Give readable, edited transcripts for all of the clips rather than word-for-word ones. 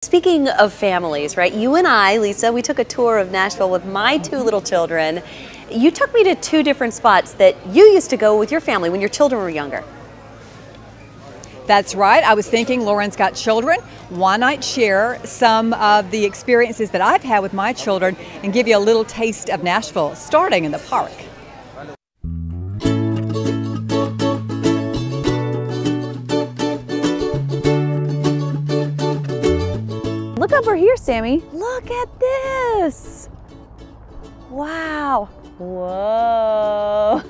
Speaking of families, right? You and I, Lisa, we took a tour of Nashville with my two little children. You took me to two different spots that you used to go with your family when your children were younger. That's right. I was thinking, Lauren's got children. Why not share some of the experiences that I've had with my children and give you a little taste of Nashville, starting in the park. Look over here, Sammy. Look at this. Wow. Whoa.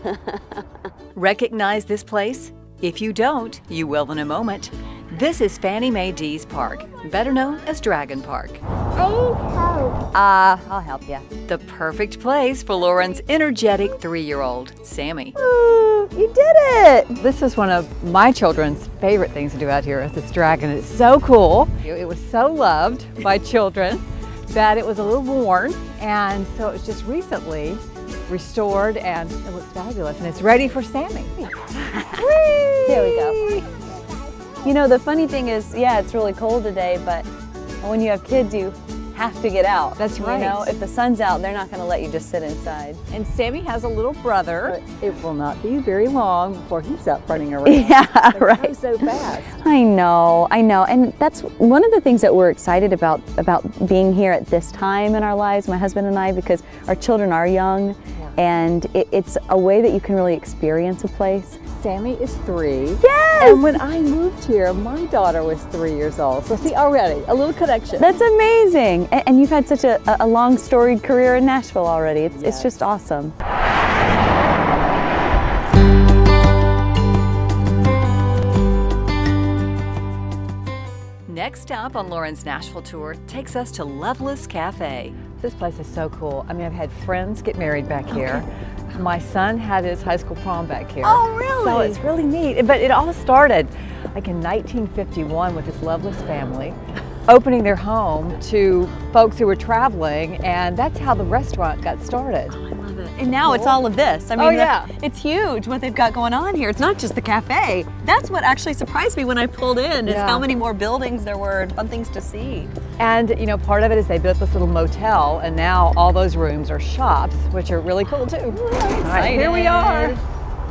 Recognize this place? If you don't, you will in a moment. This is Fannie Mae Dees Park, better known as Dragon Park. I need help. I'll help you. The perfect place for Lauren's energetic 3-year-old, Sammy. Ooh, you did it. This is one of my children's favorite things to do out here, is this dragon. It's so cool. It was so loved by children that it was a little worn, and so it was just recently restored, and it looks fabulous, and it's ready for Sammy. There we go. You know, the funny thing is, yeah, it's really cold today, but when you have kids, you have to get out. That's right. You know, if the sun's out, they're not going to let you just sit inside. And Sammy has a little brother. It will not be very long before he's out running around. Yeah, right. They go so fast. I know. And that's one of the things that we're excited about being here at this time in our lives, my husband and I, because our children are young, and it's a way that you can really experience a place. Sammy is 3. Yes! And when I moved here, my daughter was 3 years old. So see, already, a little connection. That's amazing. And you've had such a long storied career in Nashville already. It's just awesome. Next stop on Lauren's Nashville tour takes us to Loveless Cafe. This place is so cool. I mean, I've had friends get married back here. My son had his high school prom back here. Oh, really? So it's really neat. But it all started like in 1951 with this Loveless family opening their home to folks who were traveling, and that's how the restaurant got started. Oh, I love it. And now it's all of this. I mean, it's huge what they've got going on here. It's not just the cafe. That's what actually surprised me when I pulled in, is how many more buildings there were and fun things to see. And you know, part of it is they built this little motel, and now all those rooms are shops, which are really cool too. All right, here we are.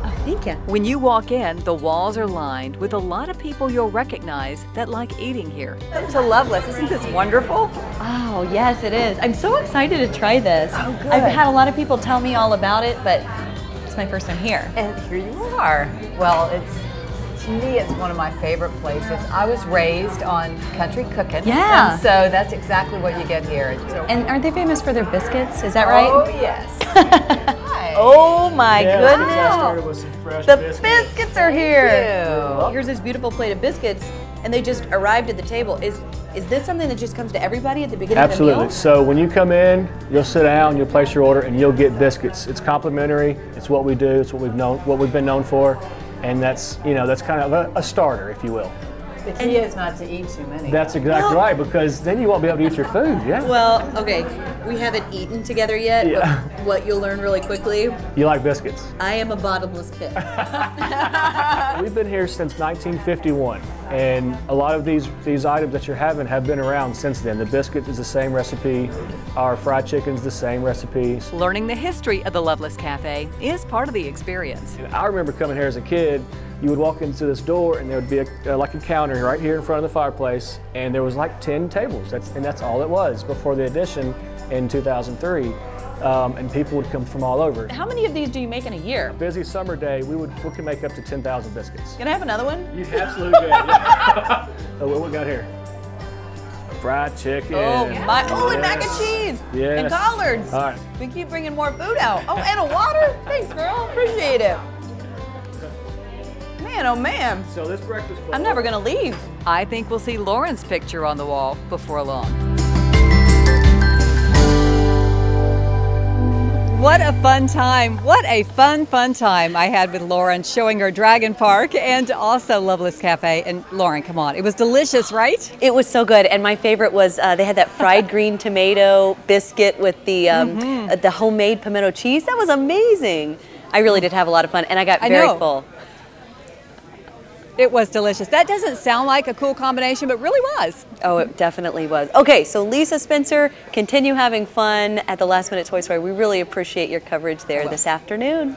Oh, thank you. When you walk in, the walls are lined with a lot of people you'll recognize that like eating here. Welcome to Loveless. Isn't this wonderful? Oh, yes, it is. I'm so excited to try this. Oh, good. I've had a lot of people tell me all about it, but it's my first time here. And here you are. Well, to me, it's one of my favorite places. I was raised on country cooking. Yeah. And so that's exactly what you get here. And aren't they famous for their biscuits? Is that right? Oh, yes. Oh my goodness! I started with some fresh The biscuits are here. Here's this beautiful plate of biscuits, and they just arrived at the table. Is this something that just comes to everybody at the beginning Absolutely. of the meal? So when you come in, you'll sit down, you'll place your order, and you'll get biscuits. It's complimentary. It's what we do. It's what we've been known for, and that's kind of a starter, if you will. The key is not to eat too many. That's exactly right, because then you won't be able to eat your food. Yeah. Well, okay, we haven't eaten together yet, Yeah. but what you'll learn really quickly, You like biscuits. I am a bottomless pit. We've been here since 1951, and a lot of these items that you're having have been around since then. The biscuit is the same recipe. Our fried chicken's the same recipe. Learning the history of the Loveless Cafe is part of the experience. And I remember coming here as a kid. You would walk into this door, and there would be like a counter right here in front of the fireplace, and there was like 10 tables. That's all it was before the addition in 2003. And people would come from all over. How many of these do you make in a year? Busy summer day, we can make up to 10,000 biscuits. Can I have another one? You absolutely can. So what we got here? Fried chicken. And mac and cheese. Yes. And collards. All right. We keep bringing more food out. Oh, and a water? Thanks, girl. Appreciate it. Man, oh man. So this breakfast club. I'm never gonna leave. I think we'll see Lauren's picture on the wall before long. What a fun time. What a fun time I had with Lauren, showing her Dragon Park and also Loveless Cafe. And Lauren, come on, it was delicious, right? It was so good, and my favorite was they had that fried green tomato biscuit with the homemade pimento cheese. That was amazing. I really did have a lot of fun, and I got very full. It was delicious. That doesn't sound like a cool combination, but really was. Oh, it definitely was. Okay, so Lisa, Spencer, continue having fun at the Last Minute Toy Story. We really appreciate your coverage there this afternoon.